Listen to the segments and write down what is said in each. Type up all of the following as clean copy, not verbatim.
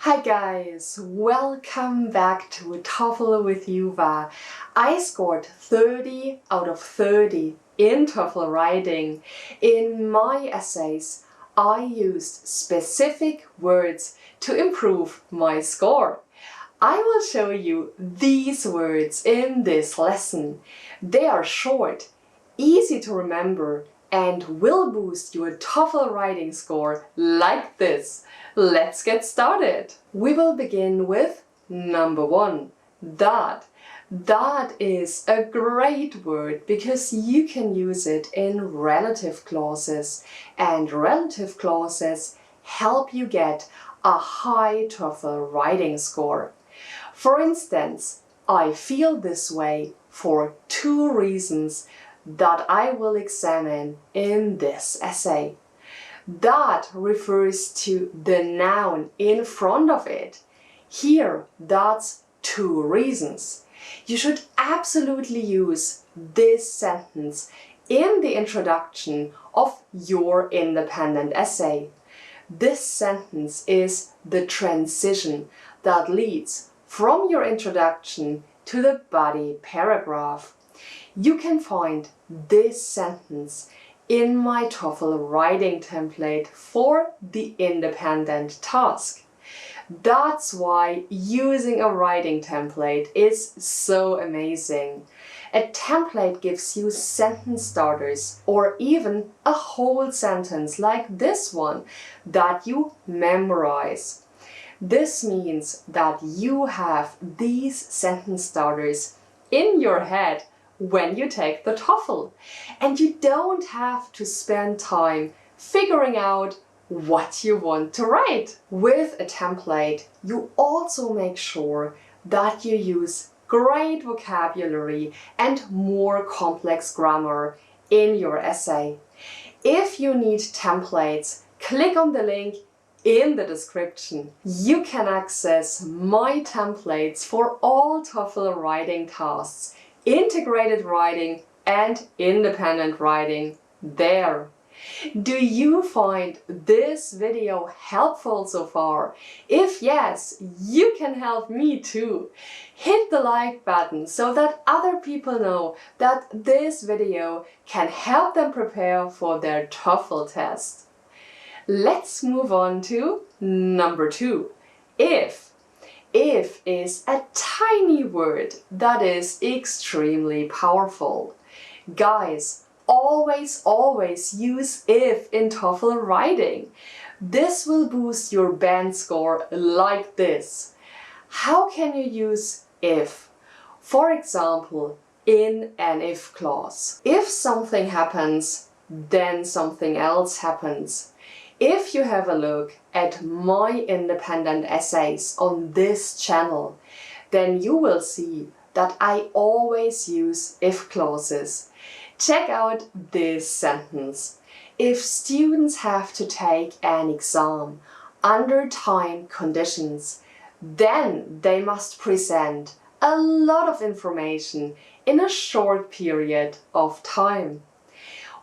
Hi guys, welcome back to TOEFL with Juva. I scored 30 out of 30 in TOEFL writing. In my essays, I used specific words to improve my score. I will show you these words in this lesson. They are short, easy to remember, and will boost your TOEFL writing score like this. Let's get started. We will begin with number 1, that. That is a great word because you can use it in relative clauses, and relative clauses help you get a high TOEFL writing score. For instance, I feel this way for 2 reasons that I will examine in this essay. That refers to the noun in front of it. Here, that's 2 reasons. You should absolutely use this sentence in the introduction of your independent essay. This sentence is the transition that leads from your introduction to the body paragraph. You can find this sentence in my TOEFL writing template for the independent task. That's why using a writing template is so amazing. A template gives you sentence starters or even a whole sentence like this one that you memorize. This means that you have these sentence starters in your head when you take the TOEFL, and you don't have to spend time figuring out what you want to write. With a template, you also make sure that you use great vocabulary and more complex grammar in your essay. If you need templates, click on the link in the description. You can access my templates for all TOEFL writing tasks, integrated writing and independent writing there. Do you find this video helpful so far? If yes, you can help me too. Hit the like button so that other people know that this video can help them prepare for their TOEFL test. Let's move on to number 2, if. If is a tiny word that is extremely powerful. Guys, always use if in TOEFL writing. This will boost your band score like this. How can you use if? For example, in an if clause. If something happens, then something else happens. If you have a look at my independent essays on this channel, then you will see that I always use if clauses. Check out this sentence. If students have to take an exam under time conditions, then they must present a lot of information in a short period of time.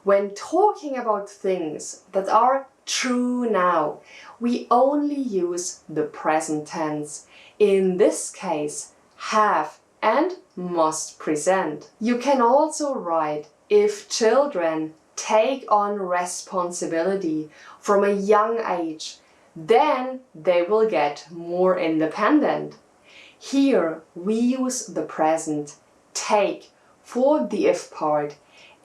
When talking about things that are true now, we only use the present tense. In this case, have and must present. You can also write if children take on responsibility from a young age, then they will get more independent. Here we use the present take for the if part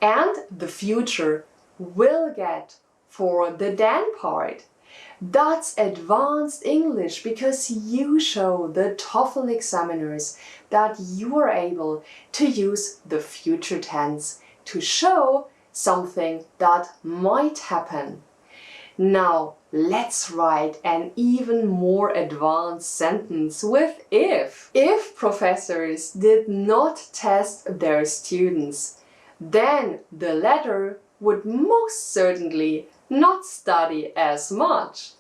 and the future will get for the then part. That's advanced English because you show the TOEFL examiners that you are able to use the future tense to show something that might happen. Now let's write an even more advanced sentence with if. If professors did not test their students, then the latter would most certainly not study as much.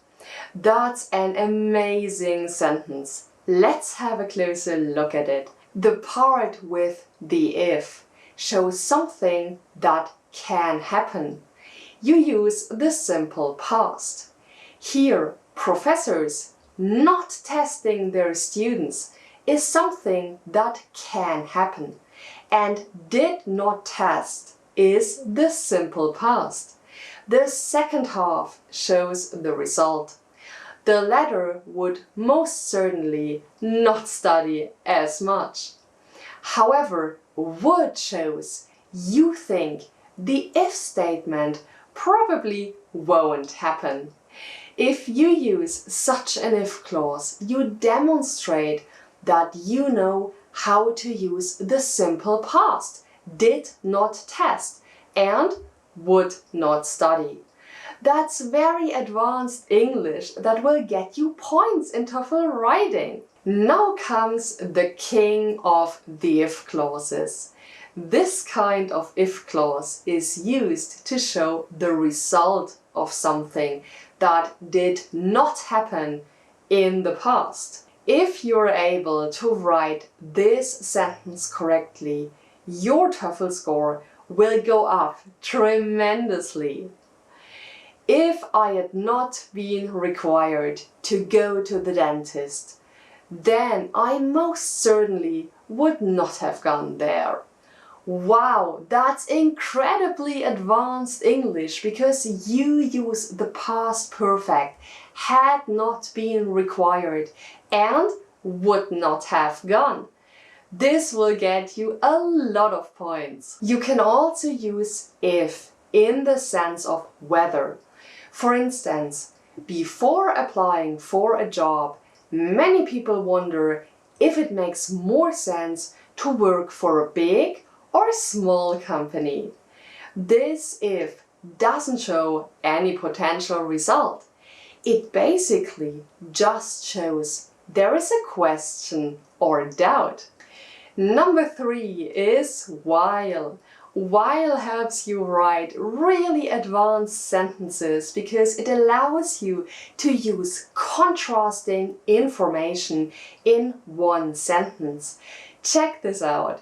That's an amazing sentence. Let's have a closer look at it. The part with the if shows something that can happen. You use the simple past. Here, professors not testing their students is something that can happen. And did not test is the simple past. The second half shows the result. The latter would most certainly not study as much. However, would shows you think the if statement probably won't happen. If you use such an if clause, you demonstrate that you know how to use the simple past, did not test, and would not study. That's very advanced English that will get you points in TOEFL writing. Now comes the king of the if clauses. This kind of if clause is used to show the result of something that did not happen in the past. If you're able to write this sentence correctly, your TOEFL score will go up tremendously. If I had not been required to go to the dentist, then I most certainly would not have gone there. Wow, that's incredibly advanced English because you use the past perfect, had not been required and would not have gone. This will get you a lot of points. You can also use if in the sense of whether. For instance, before applying for a job, many people wonder if it makes more sense to work for a big or a small company. This if doesn't show any potential result. It basically just shows there is a question or doubt. Number 3 is while. While helps you write really advanced sentences because it allows you to use contrasting information in one sentence. Check this out.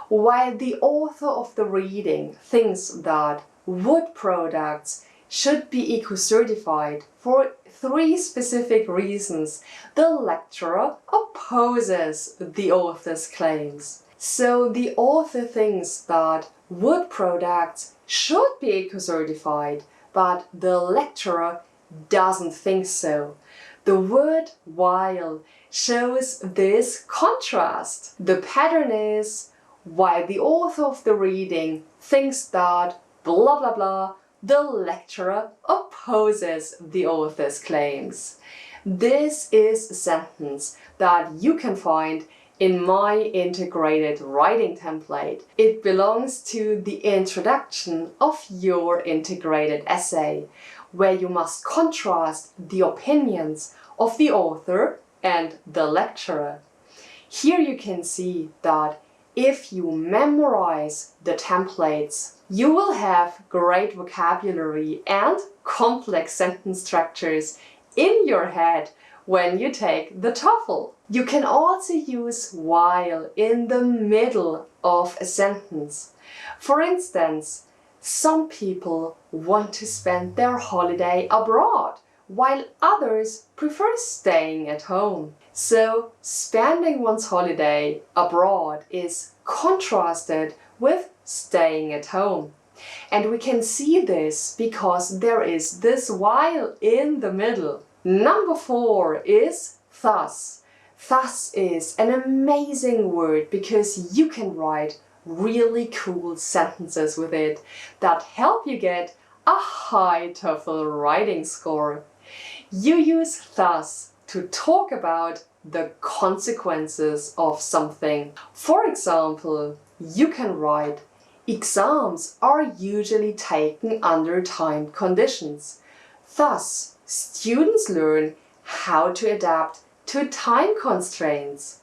While the author of the reading thinks that wood products should be eco-certified for 3 specific reasons, the lecturer opposes the author's claims. So the author thinks that wood products should be eco-certified, but the lecturer doesn't think so. The word while shows this contrast. The pattern is while the author of the reading thinks that blah blah blah, the lecturer opposes the author's claims. This is a sentence that you can find in my integrated writing template. It belongs to the introduction of your integrated essay, where you must contrast the opinions of the author and the lecturer. Here you can see that if you memorize the templates, you will have great vocabulary and complex sentence structures in your head when you take the TOEFL. You can also use while in the middle of a sentence. For instance, some people want to spend their holiday abroad, while others prefer staying at home. So, spending one's holiday abroad is contrasted with staying at home. And we can see this because there is this while in the middle. Number 4 is thus. Thus is an amazing word because you can write really cool sentences with it that help you get a high TOEFL writing score. You use thus to talk about the consequences of something. For example, you can write, exams are usually taken under timed conditions. Thus, students learn how to adapt to time constraints.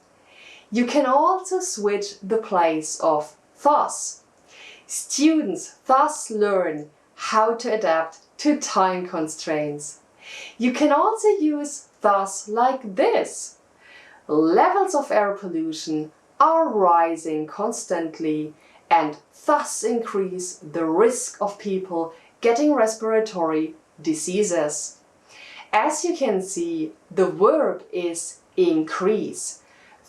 You can also switch the place of thus. Students thus learn how to adapt to time constraints. You can also use thus like this. Levels of air pollution are rising constantly and thus increase the risk of people getting respiratory diseases. As you can see, the verb is increase,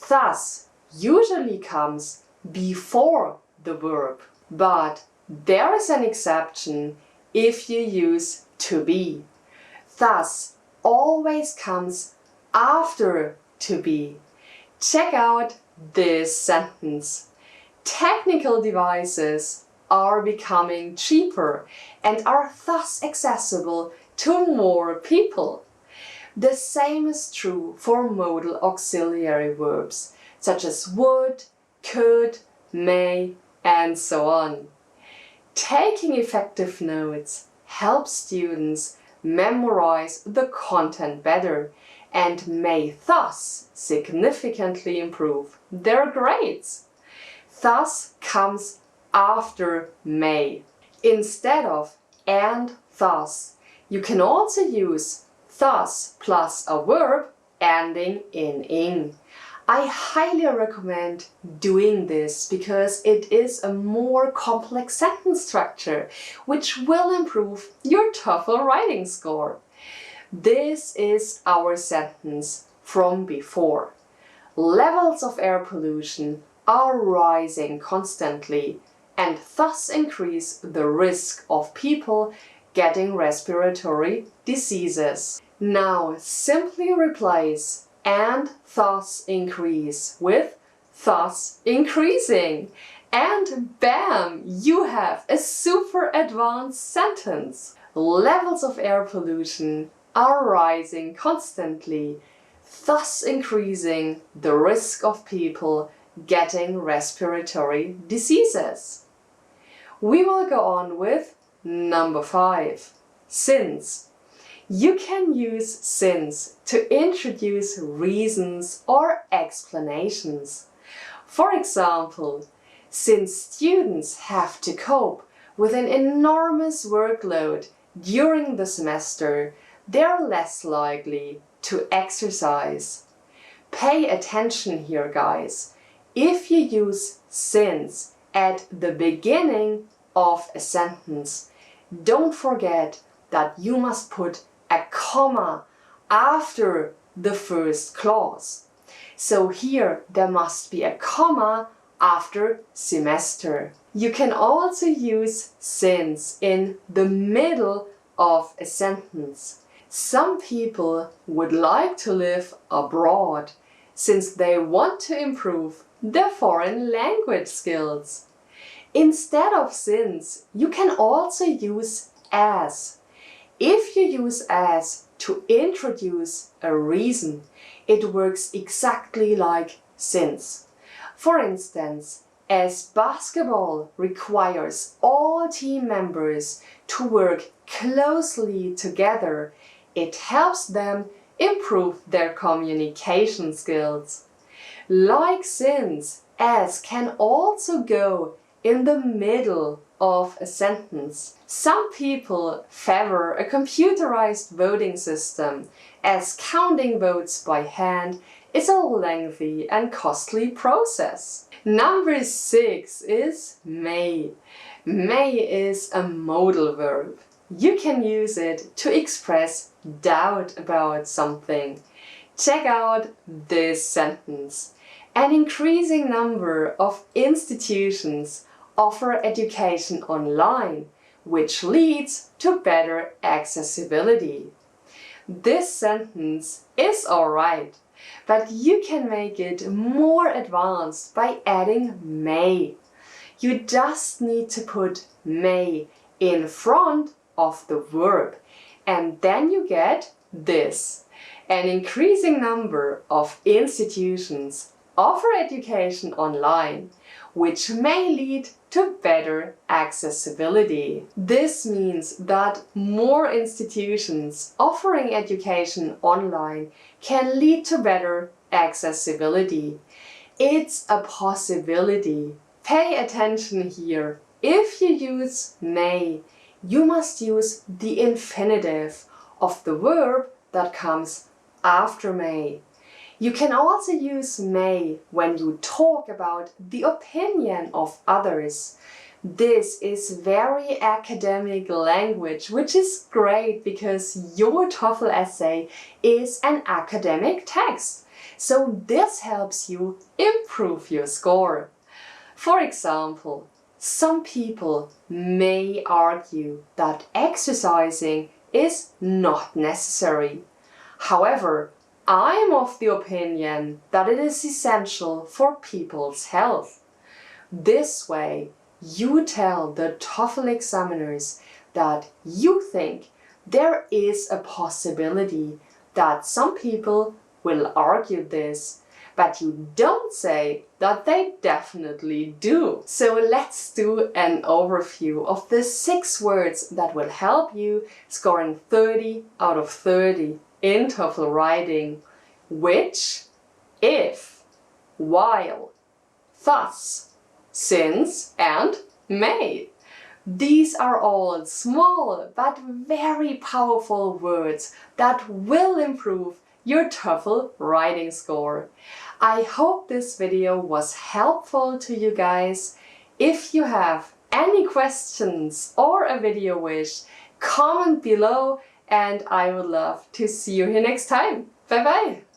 thus usually comes before the verb. But there is an exception if you use to be, thus always comes after to be. Check out this sentence. Technical devices are becoming cheaper and are thus accessible to more people. The same is true for modal auxiliary verbs such as would, could, may, and so on. Taking effective notes helps students memorize the content better and may thus significantly improve their grades. Thus comes after may. Instead of and thus, you can also use thus plus a verb ending in ing. I highly recommend doing this because it is a more complex sentence structure which will improve your TOEFL writing score. This is our sentence from before. Levels of air pollution are rising constantly and thus increase the risk of people getting respiratory diseases. Now simply replace and thus increase with thus increasing, and bam, you have a super advanced sentence. Levels of air pollution are rising constantly, thus increasing the risk of people getting respiratory diseases. We will go on with number 5, since. You can use since to introduce reasons or explanations. For example, since students have to cope with an enormous workload during the semester, they're less likely to exercise. Pay attention here, guys. If you use since at the beginning of a sentence, don't forget that you must put a comma after the first clause. So here there must be a comma after semester. You can also use since in the middle of a sentence. Some people would like to live abroad since they want to improve their foreign language skills. Instead of since, you can also use as. If you use as to introduce a reason, it works exactly like since. For instance, as basketball requires all team members to work closely together, it helps them improve their communication skills. Like since, as can also go in the middle of a sentence. Some people favor a computerized voting system, as counting votes by hand is a lengthy and costly process. Number 6 is may. May is a modal verb. You can use it to express doubt about something. Check out this sentence. An increasing number of institutions offer education online, which leads to better accessibility. This sentence is alright, but you can make it more advanced by adding may. You just need to put may in front of the verb, and then you get this. An increasing number of institutions offer education online, which may lead to better accessibility. This means that more institutions offering education online can lead to better accessibility. It's a possibility. Pay attention here. If you use may, you must use the infinitive of the verb that comes after may. You can also use may when you talk about the opinion of others. This is very academic language, which is great because your TOEFL essay is an academic text. So this helps you improve your score. For example, some people may argue that exercising is not necessary. However, I am of the opinion that it is essential for people's health. This way, you tell the TOEFL examiners that you think there is a possibility that some people will argue this, but you don't say that they definitely do. So let's do an overview of the 6 words that will help you scoring 30 out of 30 in TOEFL writing: which, if, while, thus, since, and may. These are all small but very powerful words that will improve your TOEFL writing score. I hope this video was helpful to you guys. If you have any questions or a video wish, comment below and I would love to see you here next time. Bye bye!